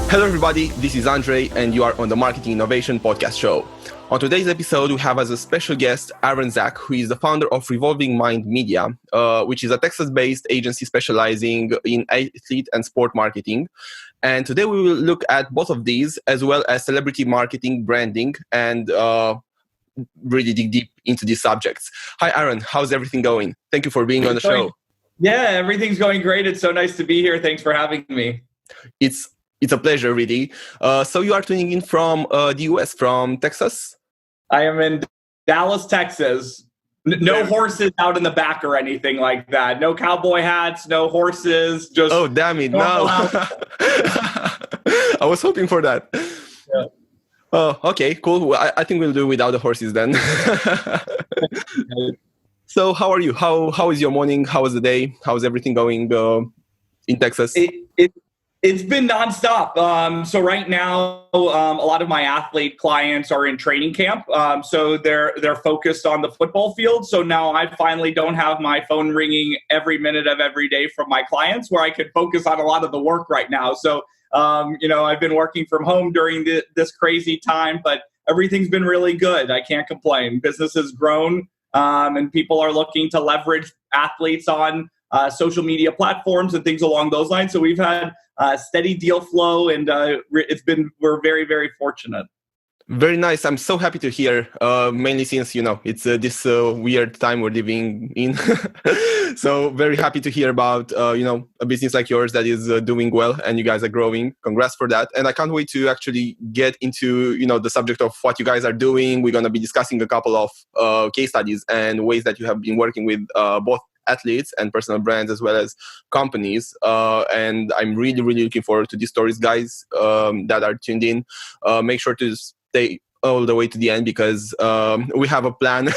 Hello everybody, this is Andrei and you are on the Marketing Innovation Podcast Show. On today's episode, we have as a special guest Aaron Zack, who is the founder of Revolving Mind Media, which is a Texas-based agency specializing in athlete and sport marketing. And today we will look at both of these, as well as celebrity marketing, branding, and really dig deep into these subjects. Hi Aaron, how's everything going? Thank you for being on the show. Yeah, everything's going great. It's so nice to be here. Thanks for having me. It's a pleasure, really. So you are tuning in from the US, from Texas? I am in Dallas, Texas. No horses out in the back or anything like that. No cowboy hats, no horses. Just oh, damn it. No. I was hoping for that. Yeah. Oh, okay, cool. I think we'll do without the horses then. So how are you? How is your morning? How is the day? How is everything going in Texas? It's been nonstop. So right now, a lot of my athlete clients are in training camp. So they're focused on the football field. So now I finally don't have my phone ringing every minute of every day from my clients, where I can focus on a lot of the work right now. So, I've been working from home during this crazy time, but everything's been really good. I can't complain. Business has grown, and people are looking to leverage athletes on social media platforms and things along those lines. So we've had steady deal flow, and we're very, very fortunate. Very nice. I'm so happy to hear, mainly since, it's this weird time we're living in. So very happy to hear about, a business like yours that is doing well and you guys are growing. Congrats for that. And I can't wait to actually get into, the subject of what you guys are doing. We're going to be discussing a couple of case studies and ways that you have been working with both athletes and personal brands as well as companies, and I'm really, really looking forward to these stories, guys, that are tuned in. Make sure to stay all the way to the end, because we have a plan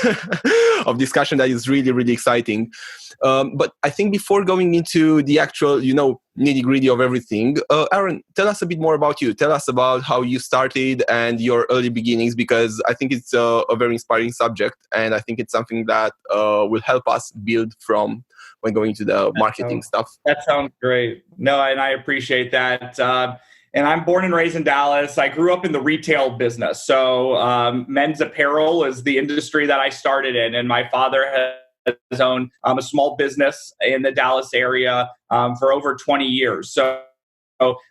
of discussion that is really, really exciting. But I think before going into the actual, nitty-gritty of everything, Aaron, tell us a bit more about you. Tell us about how you started and your early beginnings, because I think it's a very inspiring subject, and I think it's something that will help us build from when going to the marketing stuff. That sounds great. No, and I appreciate that. And I'm born and raised in Dallas. I grew up in the retail business. So men's apparel is the industry that I started in. And my father has owned a small business in the Dallas area for over 20 years. So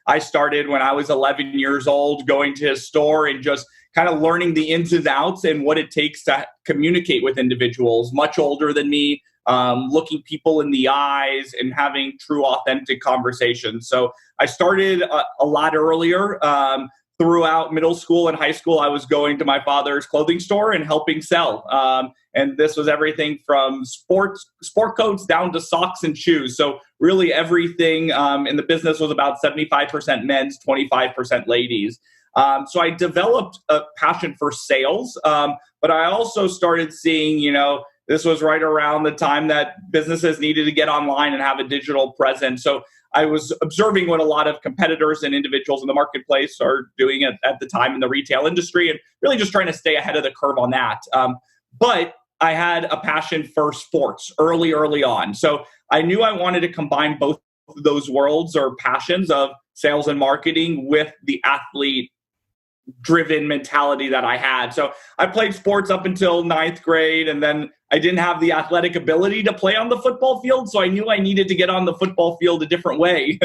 I started when I was 11 years old, going to his store and just kind of learning the ins and outs and what it takes to communicate with individuals much older than me, looking people in the eyes and having true, authentic conversations. So I started a lot earlier. Throughout middle school and high school, I was going to my father's clothing store and helping sell. And this was everything from sport coats down to socks and shoes. So really everything in the business was about 75% men's, 25% ladies. So I developed a passion for sales, but I also started seeing, this was right around the time that businesses needed to get online and have a digital presence. So I was observing what a lot of competitors and individuals in the marketplace are doing at the time in the retail industry, and really just trying to stay ahead of the curve on that. But I had a passion for sports early on. So I knew I wanted to combine both of those worlds or passions of sales and marketing with the athlete driven mentality that I had. So I played sports up until 9th grade, and then I didn't have the athletic ability to play on the football field. So I knew I needed to get on the football field a different way.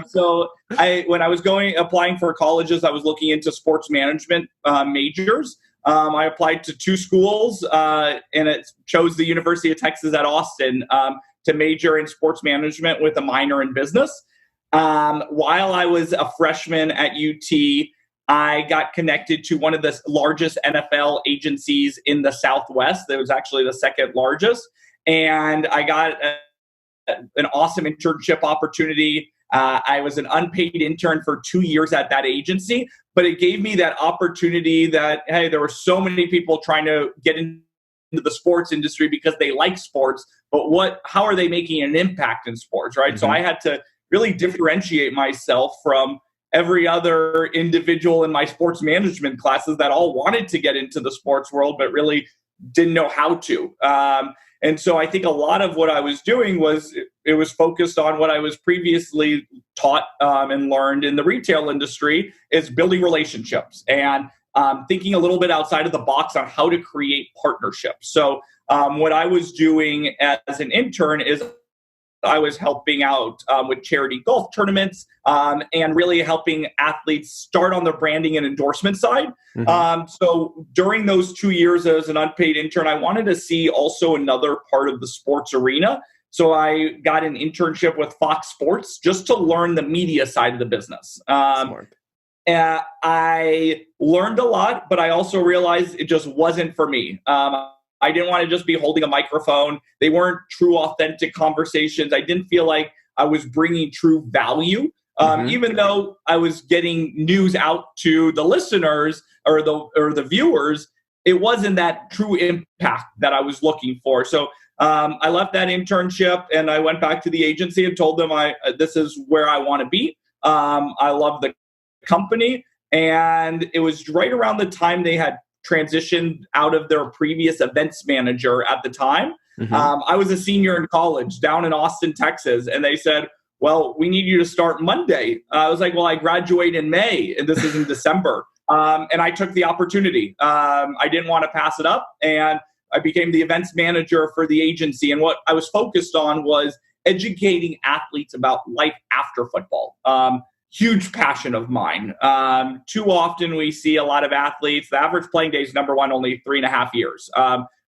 So when I was applying for colleges, I was looking into sports management majors. I applied to 2 schools, and it chose the University of Texas at Austin to major in sports management with a minor in business. While I was a freshman at UT, I got connected to one of the largest NFL agencies in the Southwest. It was actually the second largest. And I got an awesome internship opportunity. I was an unpaid intern for 2 years at that agency, but it gave me that opportunity that, hey, there were so many people trying to get into the sports industry because they like sports, but how are they making an impact in sports, right? Mm-hmm. So I had to really differentiate myself from every other individual in my sports management classes that all wanted to get into the sports world, but really didn't know how to. And so I think a lot of what I was doing was it was focused on what I was previously taught and learned in the retail industry, is building relationships and thinking a little bit outside of the box on how to create partnerships. So what I was doing as an intern is I was helping out with charity golf tournaments and really helping athletes start on their branding and endorsement side. So during those 2 years as an unpaid intern, I wanted to see also another part of the sports arena. So I got an internship with Fox Sports just to learn the media side of the business. Smart. And I learned a lot, but I also realized it just wasn't for me. I didn't want to just be holding a microphone. They weren't true, authentic conversations. I didn't feel like I was bringing true value, even though I was getting news out to the listeners or the viewers. It wasn't that true impact that I was looking for. So I left that internship and I went back to the agency and told them this is where I want to be. I love the company, and it was right around the time they had transitioned out of their previous events manager at the time. I was a senior in college down in Austin, Texas, and they said, well, we need you to start Monday. I was like, well, I graduate in May, and this is in December. And I took the opportunity. I didn't want to pass it up, and I became the events manager for the agency. And what I was focused on was educating athletes about life after football. Huge passion of mine. Too often we see a lot of athletes, the average playing day is number one, only 3.5 years.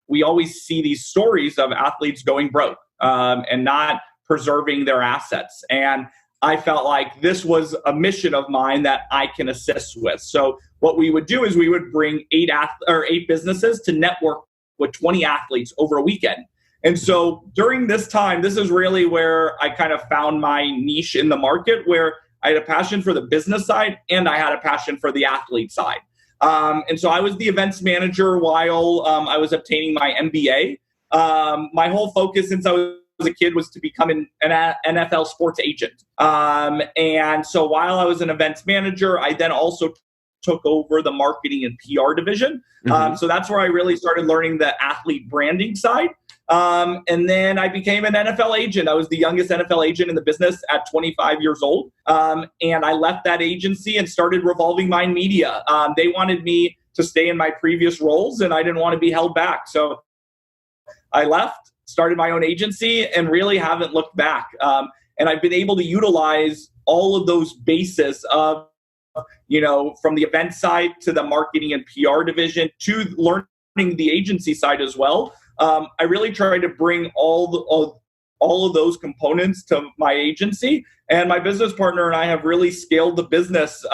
We always see these stories of athletes going broke and not preserving their assets. And I felt like this was a mission of mine that I can assist with. So what we would do is we would bring 8 businesses to network with 20 athletes over a weekend. And so during this time, this is really where I kind of found my niche in the market, where I had a passion for the business side and I had a passion for the athlete side. And so I was the events manager while I was obtaining my MBA. My whole focus since I was a kid was to become an NFL sports agent. And so while I was an events manager, I then also took over the marketing and PR division. So that's where I really started learning the athlete branding side. And then I became an NFL agent. I was the youngest NFL agent in the business at 25 years old. And I left that agency and started Revolving Mind Media. They wanted me to stay in my previous roles, and I didn't want to be held back. So I left, started my own agency, and really haven't looked back. And I've been able to utilize all of those bases of, from the event side to the marketing and PR division to learning the agency side as well. I really try to bring all of those components to my agency, and my business partner and I have really scaled the business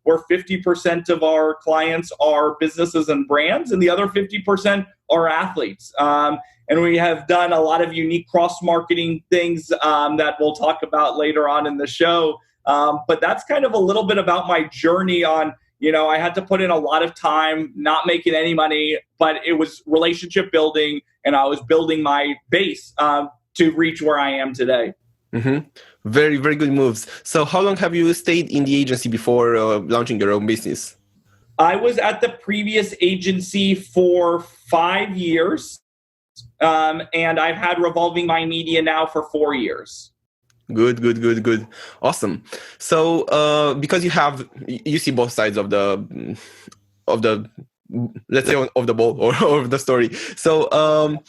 where 50% of our clients are businesses and brands, and the other 50% are athletes. And we have done a lot of unique cross-marketing things that we'll talk about later on in the show. But that's kind of a little bit about my journey on, I had to put in a lot of time, not making any money, but it was relationship building, and I was building my base to reach where I am today. Very, very good moves. So how long have you stayed in the agency before launching your own business? I was at the previous agency for 5 years, and I've had Revolving Mind Media now for 4 years. Good. Awesome. So, because you see both sides of the let's say of the ball or of the story. So,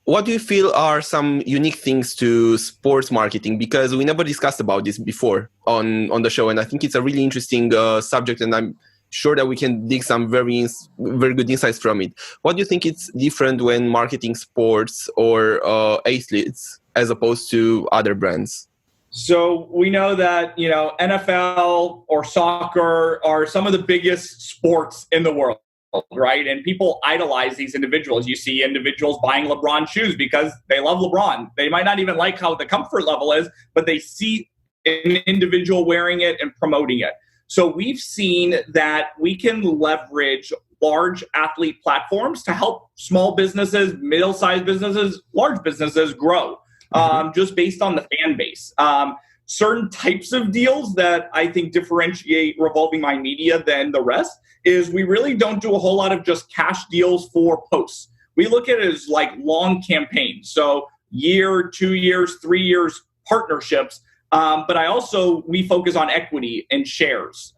what do you feel are some unique things to sports marketing? Because we never discussed about this before on the show, and I think it's a really interesting subject, and I'm sure that we can dig some very good insights from it. What do you think it's different when marketing sports or athletes as opposed to other brands? So we know that, NFL or soccer are some of the biggest sports in the world, right? And people idolize these individuals. You see individuals buying LeBron shoes because they love LeBron. They might not even like how the comfort level is, but they see an individual wearing it and promoting it. So we've seen that we can leverage large athlete platforms to help small businesses, middle-sized businesses, large businesses grow. Just based on the fan base. Certain types of deals that I think differentiate Revolving Mind Media than the rest is we really don't do a whole lot of just cash deals for posts. We look at it as like long campaigns. So year, 2 years, 3 years partnerships. But we focus on equity and shares.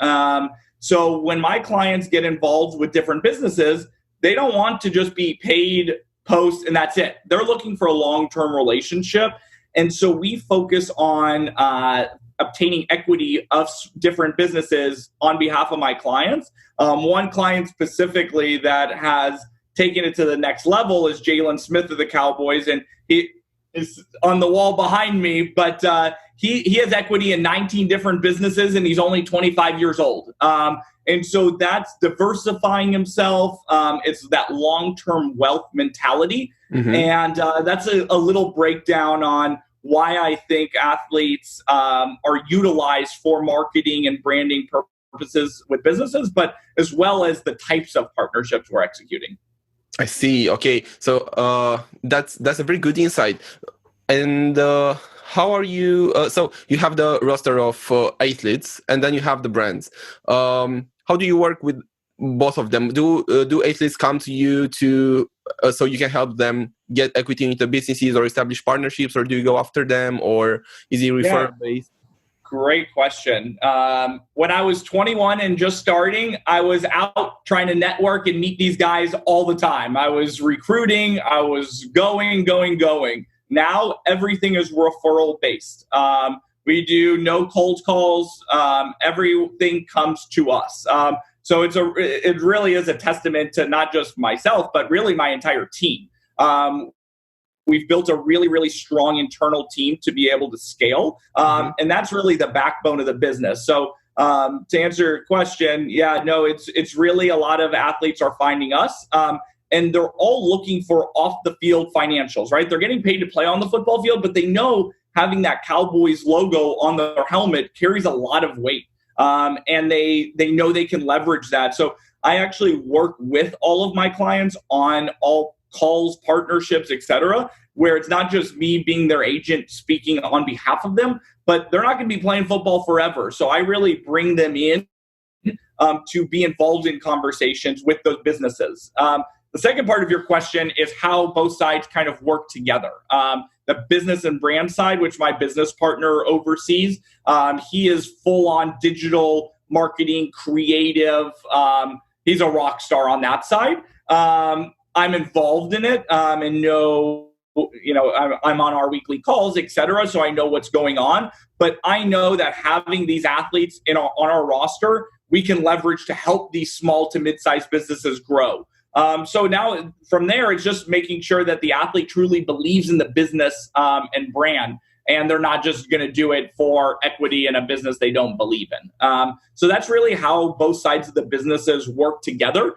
So when my clients get involved with different businesses, they don't want to just be paid post and that's it. They're looking for a long-term relationship. And so we focus on obtaining equity of different businesses on behalf of my clients. One client specifically that has taken it to the next level is Jaylon Smith of the Cowboys. And he is on the wall behind me, but he has equity in 19 different businesses and he's only 25 years old. And so that's diversifying himself. It's that long-term wealth mentality. Mm-hmm. And that's a little breakdown on why I think athletes are utilized for marketing and branding purposes with businesses, but as well as the types of partnerships we're executing. I see. Okay. So that's a very good insight. And how are you? So you have the roster of athletes and then you have the brands. How do you work with both of them? Do athletes come to you so you can help them get equity into businesses or establish partnerships, or do you go after them, or is it referral based? Great question. When I was 21 and just starting, I was out trying to network and meet these guys all the time. I was recruiting. I was going. Now everything is referral based. We do no cold calls. Everything comes to us. So it really is a testament to not just myself, but really my entire team. We've built a really, really strong internal team to be able to scale. And that's really the backbone of the business. So to answer your question, it's really a lot of athletes are finding us. And they're all looking for off the field financials, right? They're getting paid to play on the football field, but they know having that Cowboys logo on their helmet carries a lot of weight. And they know they can leverage that. So I actually work with all of my clients on all calls, partnerships, etc., where it's not just me being their agent speaking on behalf of them, but they're not going to be playing football forever. So I really bring them in to be involved in conversations with those businesses. The second part of your question is how both sides kind of work together. The business and brand side, which my business partner oversees, he is full on digital marketing, creative. He's a rock star on that side. I'm involved in it and know, I'm on our weekly calls, et cetera. So I know what's going on. But I know that having these athletes on our roster, we can leverage to help these small to mid-sized businesses grow. So now from there, it's just making sure that the athlete truly believes in the business and brand, and they're not just going to do it for equity in a business they don't believe in. So that's really how both sides of the businesses work together,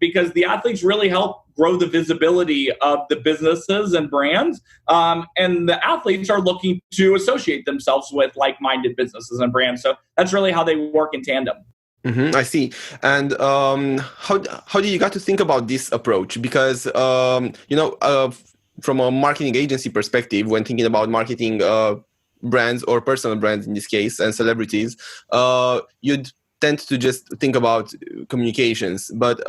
because the athletes really help grow the visibility of the businesses and brands, and the athletes are looking to associate themselves with like-minded businesses and brands. So that's really how they work in tandem. I see. And how did you got to think about this approach? Because from a marketing agency perspective, when thinking about marketing brands or personal brands in this case and celebrities, you'd tend to just think about communications. But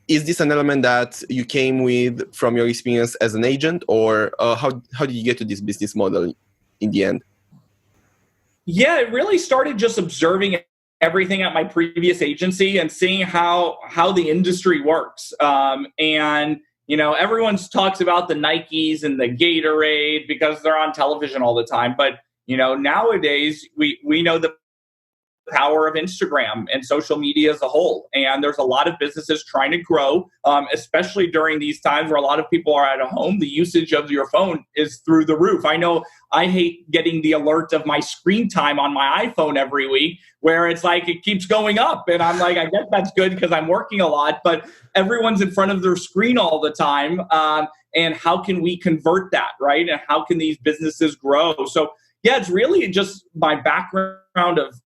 is this an element that you came with from your experience as an agent, or how did you get to this business model in the end? Yeah, it really started just observing everything at my previous agency and seeing how the industry works. And everyone talks about the Nikes and the Gatorade because they're on television all the time. But nowadays we know the power of Instagram and social media as a whole. And there's a lot of businesses trying to grow, especially during these times where a lot of people are at home. The usage of your phone is through the roof. I know I hate getting the alert of my screen time on my iPhone every week, where it's like it keeps going up. And I'm like, I guess that's good because I'm working a lot, but everyone's in front of their screen all the time. And how can we convert that, right? And how can these businesses grow? So yeah, it's really just my background of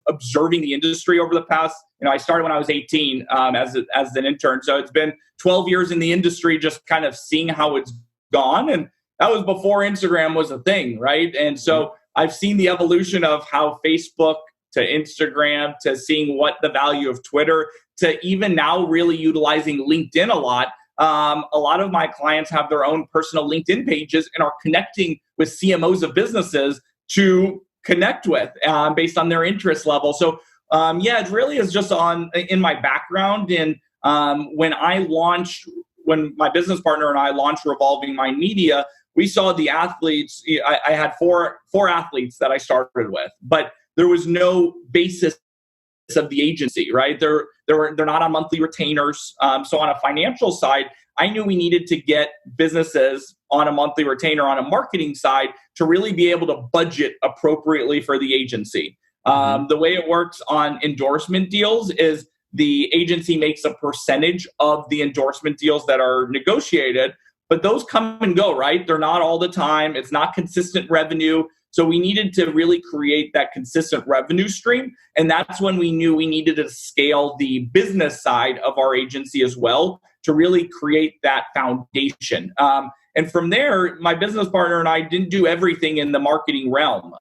observing the industry over the past, I started when I was 18 as an intern. So it's been 12 years in the industry, just kind of seeing how it's gone. And that was before Instagram was a thing, right? And so I've seen the evolution of how Facebook to Instagram to seeing what the value of Twitter to even now really utilizing LinkedIn a lot. a lot of my clients have their own personal LinkedIn pages and are connecting with CMOs of businesses to connect with based on their interest level. So it really is just in my background. And when my business partner and I launched Revolving Mind Media, we saw the athletes. I had four athletes that I started with, but there was no basis of the agency, right? They're not on monthly retainers. So on a financial side, I knew we needed to get businesses on a monthly retainer on a marketing side to really be able to budget appropriately for the agency. The way it works on endorsement deals is the agency makes a percentage of the endorsement deals that are negotiated, but those come and go, right? They're not all the time. It's not consistent revenue. So we needed to really create that consistent revenue stream. And that's when we knew we needed to scale the business side of our agency as well to really create that foundation. And from there, my business partner and I didn't do everything in the marketing realm.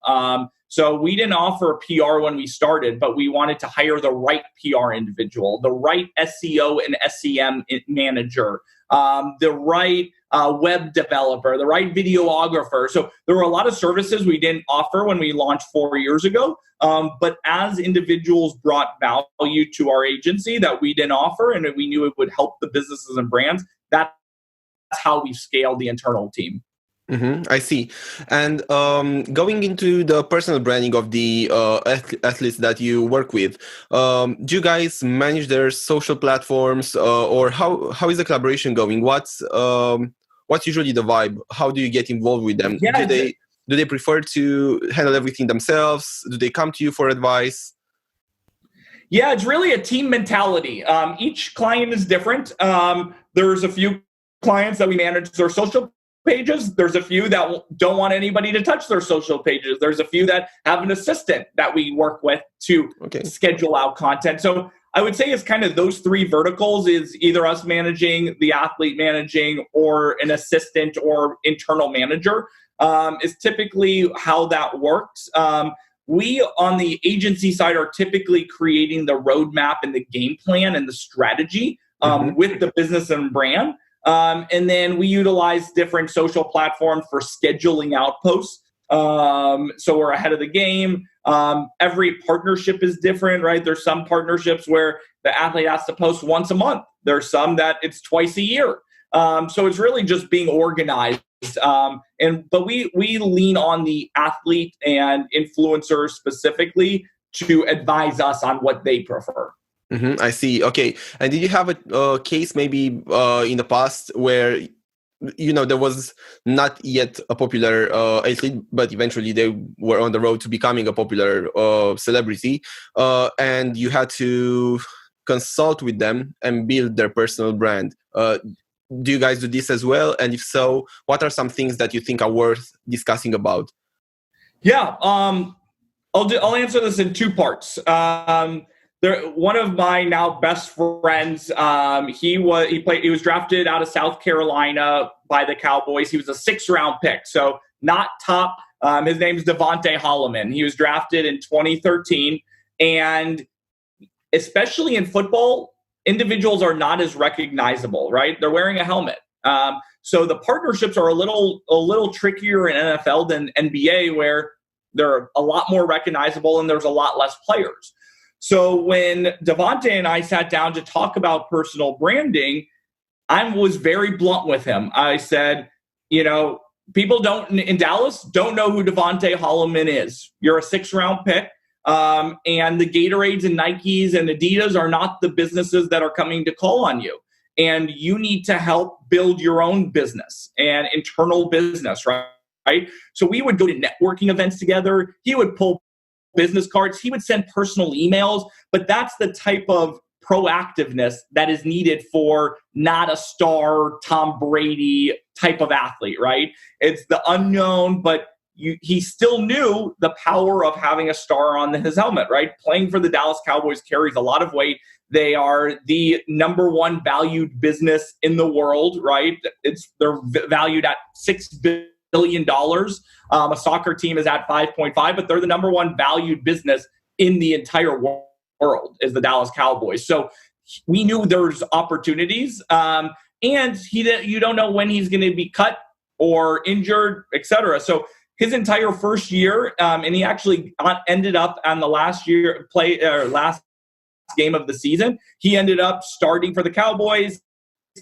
So we didn't offer PR when we started, but we wanted to hire the right PR individual, the right SEO and SEM manager, the right web developer, the right videographer. So there were a lot of services we didn't offer when we launched 4 years ago. But as individuals brought value to our agency that we didn't offer, and we knew it would help the businesses and brands, that's how we scaled the internal team. I see. And going into the personal branding of the athletes that you work with, do you guys manage their social platforms, or how is the collaboration going? What's usually the vibe? How do you get involved with them? Yeah, do they prefer to handle everything themselves? Do they come to you for advice? Yeah, it's really a team mentality. Each client is different. There's a few clients that we manage their social pages. There's a few that don't want anybody to touch their social pages. There's a few that have an assistant that we work with to schedule out content. So I would say it's kind of those three verticals: is either us managing, the athlete managing, or an assistant or internal manager is typically how that works. We on the agency side are typically creating the roadmap and the game plan and the strategy with the business and brand. And then we utilize different social platforms for scheduling out posts. So we're ahead of the game. Every partnership is different, right? There's some partnerships where the athlete has to post once a month. There's some that it's twice a year. So it's really just being organized. But we lean on the athlete and influencers specifically to advise us on what they prefer. I see. Okay. And did you have a case maybe in the past where, there was not yet a popular athlete, but eventually they were on the road to becoming a popular celebrity, and you had to consult with them and build their personal brand? Do you guys do this as well? And if so, what are some things that you think are worth discussing about? Yeah. I'll answer this in two parts. One of my now best friends, he was drafted out of South Carolina by the Cowboys. He was a 6th-round pick, so not top. His name's Devontae Holloman. He was drafted in 2013, and especially in football, individuals are not as recognizable, right? They're wearing a helmet. So the partnerships are a little trickier in NFL than NBA, where they're a lot more recognizable and there's a lot less players. So when Devontae and I sat down to talk about personal branding, I was very blunt with him. I said, people in Dallas don't know who Devontae Holloman is. You're a 6th-round pick. And the Gatorades and Nikes and Adidas are not the businesses that are coming to call on you. And you need to help build your own business and internal business, right? So we would go to networking events together. He would pull business cards. He would send personal emails, but that's the type of proactiveness that is needed for not a star Tom Brady type of athlete, right? It's the unknown, but he still knew the power of having a star on his helmet, right? Playing for the Dallas Cowboys carries a lot of weight. They are the number one valued business in the world, right? They're valued at $6 billion. A soccer team is at 5.5, but they're the number one valued business in the entire world is the Dallas Cowboys. So we knew there's opportunities. and you don't know when he's going to be cut or injured, etc. So his entire first year, and he actually ended up on the last game of the season. He ended up starting for the Cowboys.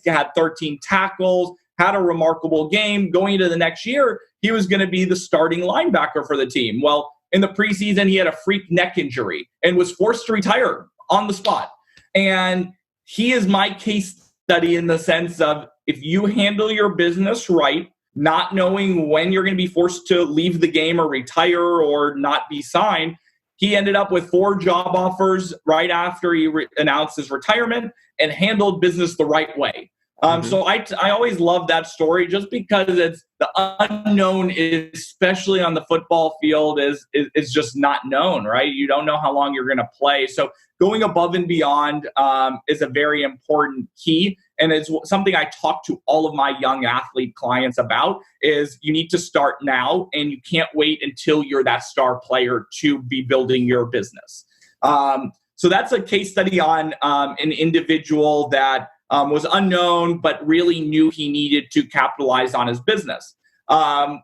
He had 13 tackles, had a remarkable game. Going into the next year, he was going to be the starting linebacker for the team. Well, in the preseason, he had a freak neck injury and was forced to retire on the spot. And he is my case study in the sense of, if you handle your business right, not knowing when you're going to be forced to leave the game or retire or not be signed, he ended up with 4 job offers right after he announced his retirement and handled business the right way. So I always love that story, just because it's the unknown, especially on the football field, is just not known, right? You don't know how long you're going to play. So going above and beyond is a very important key. And it's something I talk to all of my young athlete clients about, is you need to start now, and you can't wait until you're that star player to be building your business. So that's a case study on an individual that was unknown, but really knew he needed to capitalize on his business. I'll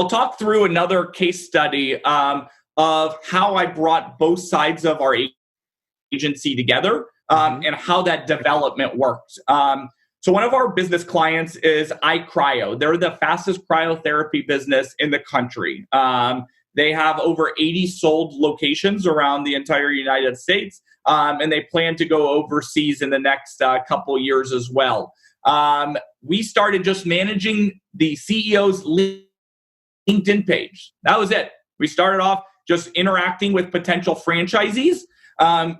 talk through another case study of how I brought both sides of our agency together and how that development worked. So one of our business clients is iCryo. They're the fastest cryotherapy business in the country. They have over 80 sold locations around the entire United States. And they plan to go overseas in the next couple years as well. We started just managing the CEO's LinkedIn page. That was it. We started off just interacting with potential franchisees.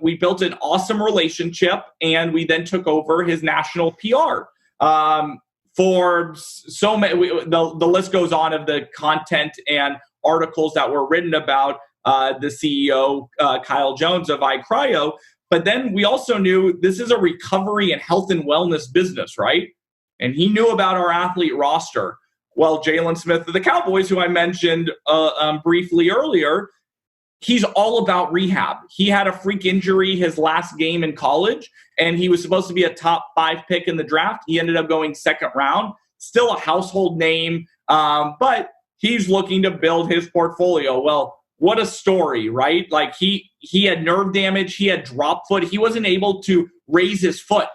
We built an awesome relationship, and we then took over his national PR. For so many, the list goes on of the content and articles that were written about the CEO, Kyle Jones of iCryo. But then we also knew this is a recovery and health and wellness business, right? And he knew about our athlete roster. Well, Jaylon Smith of the Cowboys, who I mentioned briefly earlier, he's all about rehab. He had a freak injury his last game in college, and he was supposed to be a top 5 pick in the draft. He ended up going 2nd round, still a household name, but he's looking to build his portfolio. Well, what a story, right? Like he had nerve damage. He had drop foot. He wasn't able to raise his foot.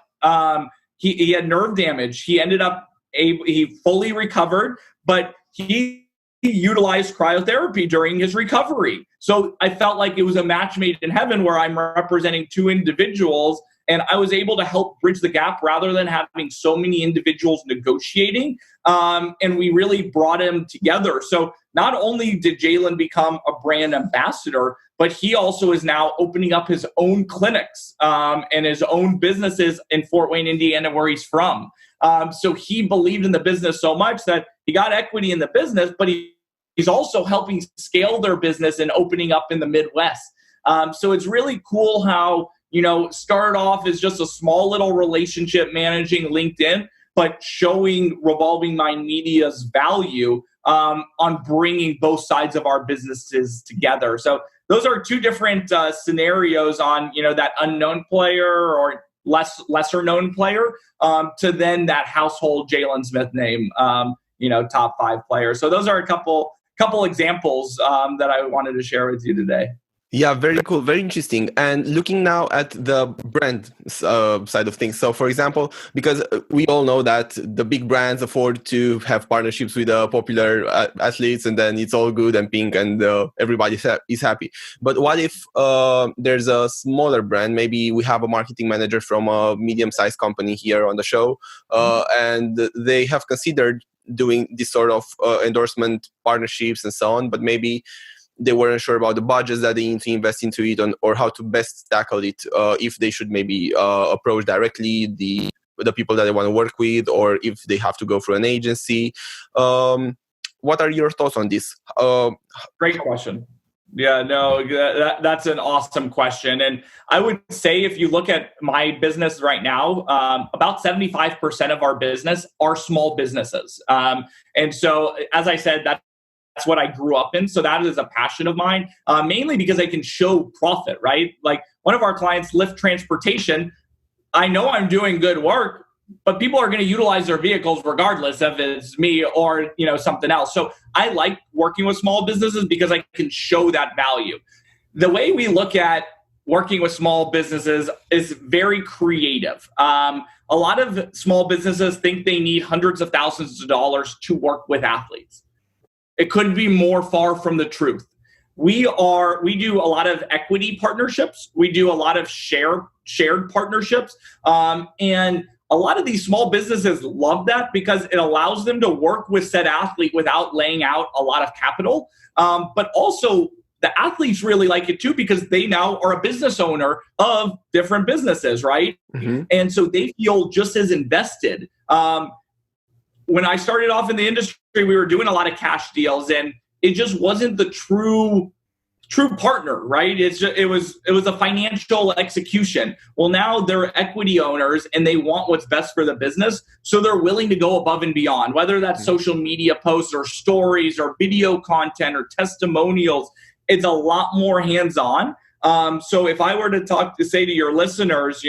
He had nerve damage. He ended up he fully recovered, but he utilized cryotherapy during his recovery. So I felt like it was a match made in heaven, where I'm representing 2 individuals, and I was able to help bridge the gap rather than having so many individuals negotiating. And we really brought him together. So not only did Jaylon become a brand ambassador, but he also is now opening up his own clinics and his own businesses in Fort Wayne, Indiana, where he's from. So he believed in the business so much that he got equity in the business, but he's also helping scale their business and opening up in the Midwest. So it's really cool how, started off as just a small little relationship managing LinkedIn, but showing Revolving Mind Media's value on bringing both sides of our businesses together. So those are 2 different scenarios on, that unknown player or lesser known player to then that household Jaylon Smith name, top 5 player. So those are a couple examples that I wanted to share with you today. Yeah, very cool, very interesting. And looking now at the brand side of things. So, for example, because we all know that the big brands afford to have partnerships with popular athletes, and then it's all good and pink, and everybody is happy. But what if there's a smaller brand? Maybe we have a marketing manager from a medium-sized company here on the show, and they have considered doing this sort of endorsement partnerships and so on, but maybe they weren't sure about the budgets that they need to invest into it, or how to best tackle it, if they should maybe approach directly the people that they want to work with, or if they have to go through an agency. What are your thoughts on this? Great question. Yeah, no, that's an awesome question. And I would say, if you look at my business right now, about 75% of our business are small businesses. And so, as I said, that's what I grew up in. So that is a passion of mine, mainly because I can show profit, right? Like one of our clients, Lyft Transportation, I know I'm doing good work, but people are going to utilize their vehicles regardless if it's me or, something else. So I like working with small businesses because I can show that value. The way we look at working with small businesses is very creative. A lot of small businesses think they need hundreds of thousands of dollars to work with athletes. It couldn't be more far from the truth. We do a lot of equity partnerships. We do a lot of shared partnerships. And a lot of these small businesses love that because it allows them to work with said athlete without laying out a lot of capital. But also the athletes really like it too because they now are a business owner of different businesses, right? Mm-hmm. And so they feel just as invested. When I started off in the industry, we were doing a lot of cash deals, and it just wasn't the true partner, right? It was a financial execution. Well, now they're equity owners and they want what's best for the business, so they're willing to go above and beyond, whether that's social media posts or stories or video content or testimonials. It's a lot more hands-on. So if I were to say to your listeners,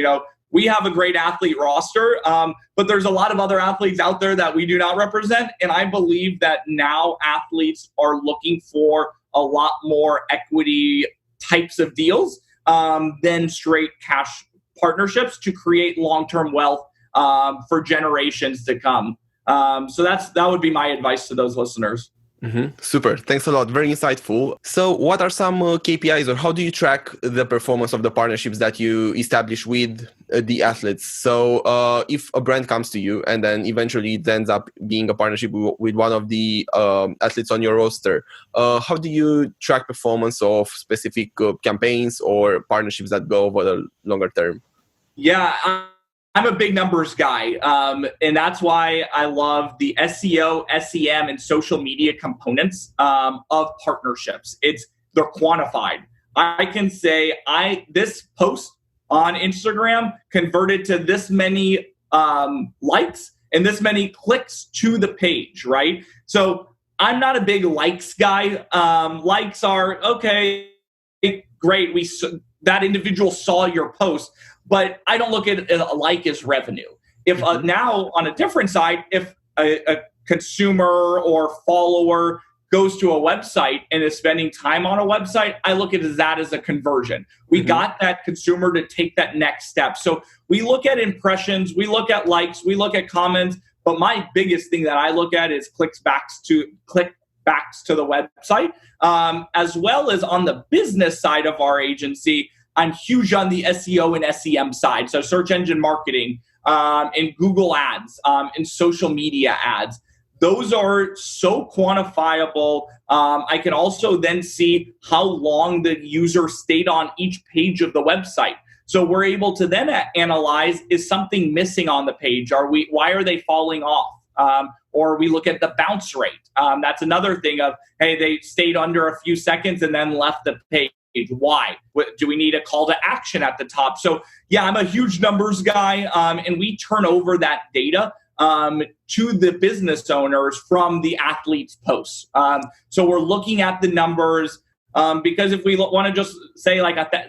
we have a great athlete roster, but there's a lot of other athletes out there that we do not represent. And I believe that now athletes are looking for a lot more equity types of deals than straight cash partnerships to create long-term wealth for generations to come. So that would be my advice to those listeners. Mm-hmm. Super. Thanks a lot. Very insightful. So what are some KPIs, or how do you track the performance of the partnerships that you establish with the athletes? So if a brand comes to you and then eventually it ends up being a partnership with one of the athletes on your roster, how do you track performance of specific campaigns or partnerships that go over the longer term? Yeah, I'm a big numbers guy, and that's why I love the SEO, SEM, and social media components of partnerships. They're quantified. I can say this post on Instagram converted to this many likes and this many clicks to the page, right? So I'm not a big likes guy. Likes are, okay, great, that individual saw your post. But I don't look at a like as revenue. If now on a different side, if a consumer or follower goes to a website and is spending time on a website, I look at that as a conversion. We got that consumer to take that next step. So we look at impressions, we look at likes, we look at comments. But my biggest thing that I look at is clickbacks to the website, as well as on the business side of our agency. I'm huge on the SEO and SEM side, so search engine marketing, and Google ads, and social media ads. Those are so quantifiable. I can also then see how long the user stayed on each page of the website. So we're able to then analyze, is something missing on the page? Why are they falling off? Or we look at the bounce rate. That's another thing of, hey, they stayed under a few seconds and then left the page. Why? Do we need a call to action at the top? So yeah, I'm a huge numbers guy, and we turn over that data to the business owners from the athletes' posts. So we're looking at the numbers because if we want to just say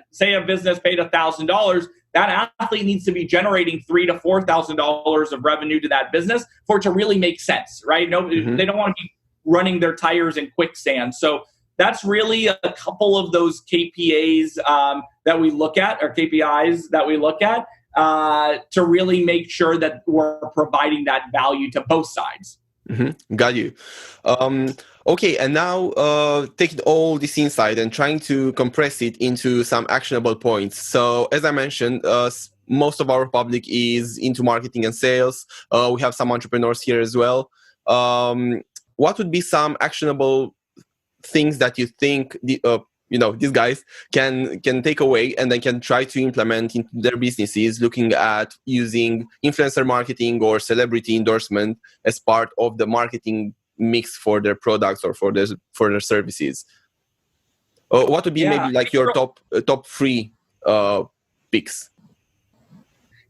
say a business paid $1,000, that athlete needs to be generating $3,000 to $4,000 of revenue to that business for it to really make sense, right? They don't want to be running their tires in quicksand. So that's really a couple of those KPIs that we look at, or KPIs that we look at to really make sure that we're providing that value to both sides. Mm-hmm. Got you. Okay, and now taking all this insight and trying to compress it into some actionable points. So as I mentioned, most of our public is into marketing and sales. We have some entrepreneurs here as well. What would be some actionable things that you think these guys can take away and then can try to implement into their businesses, looking at using influencer marketing or celebrity endorsement as part of the marketing mix for their products or for their services? What would be maybe like your top three picks?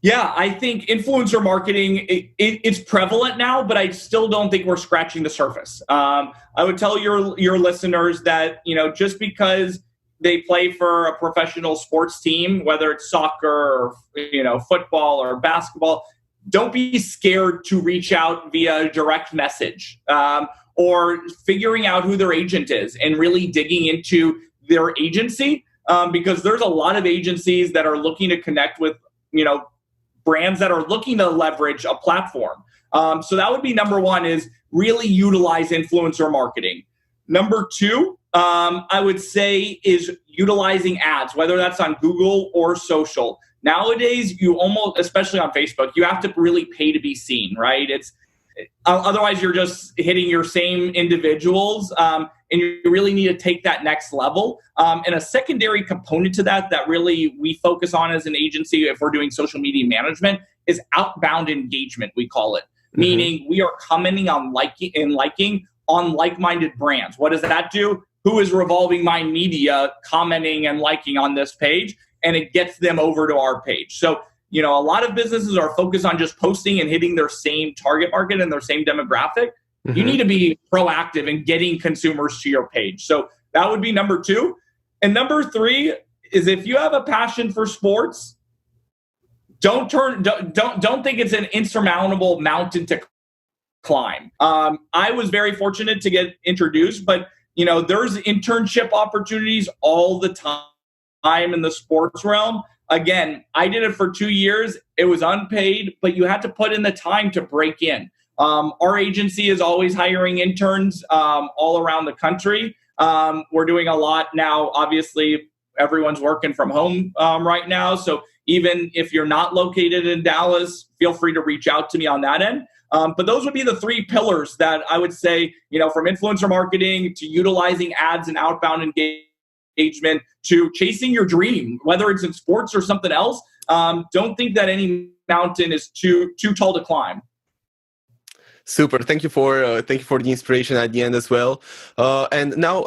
Yeah, I think influencer marketing, it's prevalent now, but I still don't think we're scratching the surface. I would tell your listeners that, just because they play for a professional sports team, whether it's soccer or, football or basketball, don't be scared to reach out via direct message, or figuring out who their agent is and really digging into their agency, because there's a lot of agencies that are looking to connect with, brands that are looking to leverage a platform. So that would be number one, is really utilize influencer marketing. Number two, I would say, is utilizing ads, whether that's on Google or social. Nowadays, you almost, especially on Facebook, you have to really pay to be seen, right? Otherwise, you're just hitting your same individuals, and you really need to take that next level. And a secondary component to that really we focus on as an agency, if we're doing social media management, is outbound engagement, we call it. Meaning we are commenting on liking on like-minded brands. What does that do? Who is Revolving Mind Media commenting and liking on this page? And it gets them over to our page. So, a lot of businesses are focused on just posting and hitting their same target market and their same demographic. You need to be proactive in getting consumers to your page. So that would be number two. And number three is, if you have a passion for sports, don't think it's an insurmountable mountain to climb. I was very fortunate to get introduced, but there's internship opportunities all the time in the sports realm. Again, I did it for 2 years. It was unpaid, but you had to put in the time to break in. Our agency is always hiring interns all around the country. We're doing a lot now. Obviously, everyone's working from home right now. So even if you're not located in Dallas, feel free to reach out to me on that end. But those would be the three pillars that I would say, from influencer marketing to utilizing ads and outbound engagement to chasing your dream, whether it's in sports or something else. Don't think that any mountain is too tall to climb. Super. Thank you for the inspiration at the end as well. And now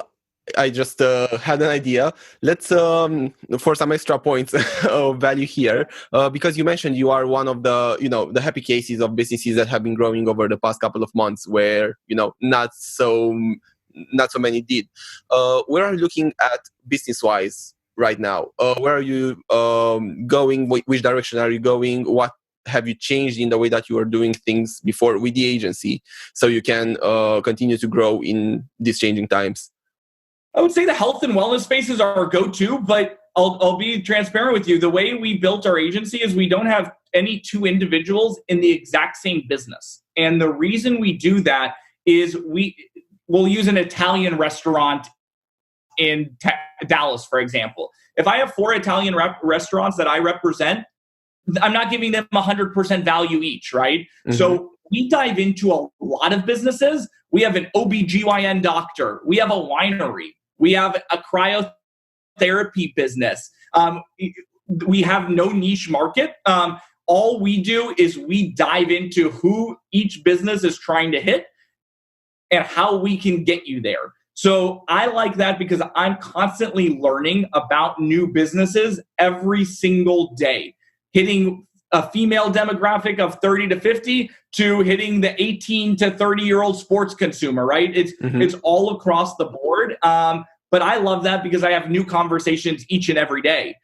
I just had an idea. Let's for some extra points of value here, because you mentioned you are one of the happy cases of businesses that have been growing over the past couple of months, where not so many did. Where are you looking at business-wise right now? Where are you going? Which direction are you going? What have you changed in the way that you were doing things before with the agency, so you can continue to grow in these changing times? I would say the health and wellness space is our go-to, but I'll be transparent with you. The way we built our agency is we don't have any two individuals in the exact same business. And the reason we do that is we'll use an Italian restaurant in Dallas, for example. If I have 4 Italian restaurants that I represent, I'm not giving them 100% value each, right? So we dive into a lot of businesses. We have an OBGYN doctor. We have a winery. We have a cryotherapy business. We have no niche market. All we do is we dive into who each business is trying to hit and how we can get you there. So I like that because I'm constantly learning about new businesses every single day, hitting a female demographic of 30 to 50 to hitting the 18 to 30-year-old sports consumer, right? It's all across the board. But I love that because I have new conversations each and every day.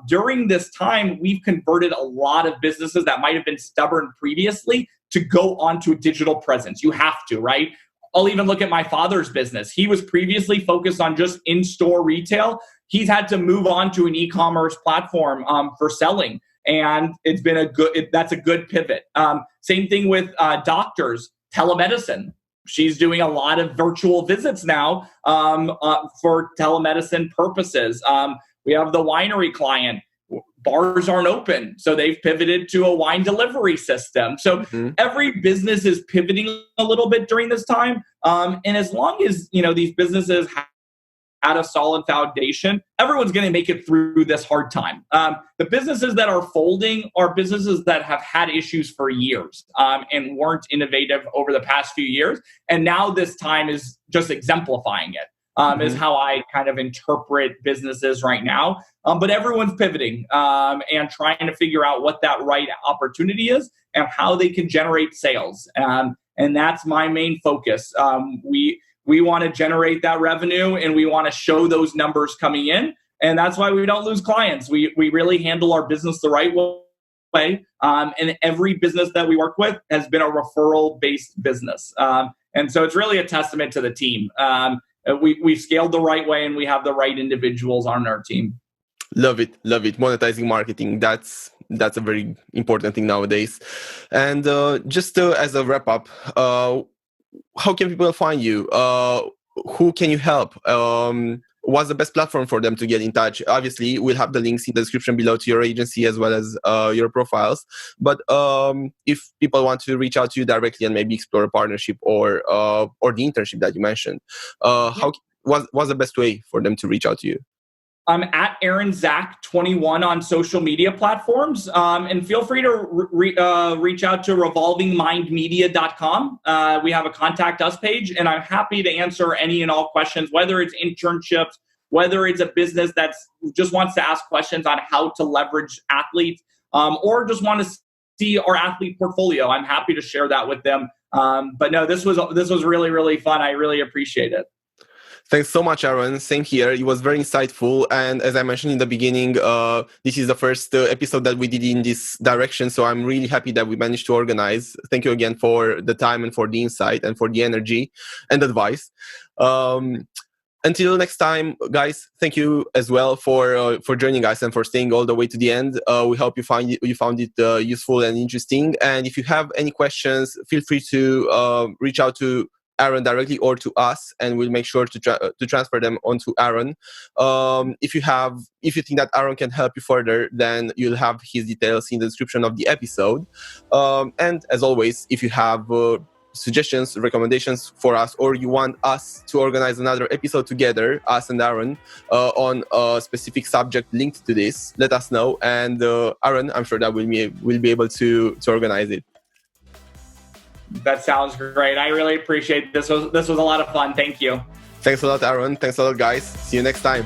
During this time, we've converted a lot of businesses that might have been stubborn previously to go onto a digital presence. You have to, right? I'll even look at my father's business. He was previously focused on just in-store retail. He's had to move on to an e-commerce platform for selling. And it's been that's a good pivot. Same thing with doctors, telemedicine. She's doing a lot of virtual visits now for telemedicine purposes. We have the winery client. Bars aren't open, so they've pivoted to a wine delivery system. So every business is pivoting a little bit during this time. And as long as these businesses at a solid foundation, everyone's going to make it through this hard time. The businesses that are folding are businesses that have had issues for years and weren't innovative over the past few years. And now this time is just exemplifying it, is how I kind of interpret businesses right now. But everyone's pivoting and trying to figure out what that right opportunity is and how they can generate sales. And that's my main focus. We want to generate that revenue and we want to show those numbers coming in. And that's why we don't lose clients. We really handle our business the right way. And every business that we work with has been a referral-based business. And so it's really a testament to the team. We've scaled the right way, and we have the right individuals on our team. Love it. Monetizing marketing. That's a very important thing nowadays. And just as a wrap up, how can people find you? Who can you help? What's the best platform for them to get in touch? Obviously, we'll have the links in the description below to your agency as well as your profiles. But if people want to reach out to you directly and maybe explore a partnership or the internship that you mentioned, what's the best way for them to reach out to you? I'm at Aaron Zack 21 on social media platforms. And feel free to reach out to revolvingmindmedia.com. We have a contact us page, and I'm happy to answer any and all questions, whether it's internships, whether it's a business that just wants to ask questions on how to leverage athletes, or just want to see our athlete portfolio. I'm happy to share that with them. But no, this was really, really fun. I really appreciate it. Thanks so much, Aaron. Same here. It was very insightful. And as I mentioned in the beginning, this is the first episode that we did in this direction. So I'm really happy that we managed to organize. Thank you again for the time and for the insight and for the energy and advice. Until next time, guys, thank you as well for joining us and for staying all the way to the end. We hope you found it useful and interesting. And if you have any questions, feel free to reach out to Aaron directly or to us, and we'll make sure to transfer them onto Aaron. If you think that Aaron can help you further, then you'll have his details in the description of the episode. And as always, if you have suggestions, recommendations for us, or you want us to organize another episode together, us and Aaron, on a specific subject linked to this, let us know. And Aaron, I'm sure that we'll be able to organize it. That sounds great. I really appreciate it. This was a lot of fun. Thank you. Thanks a lot, Aaron. Thanks a lot, guys. See you next time.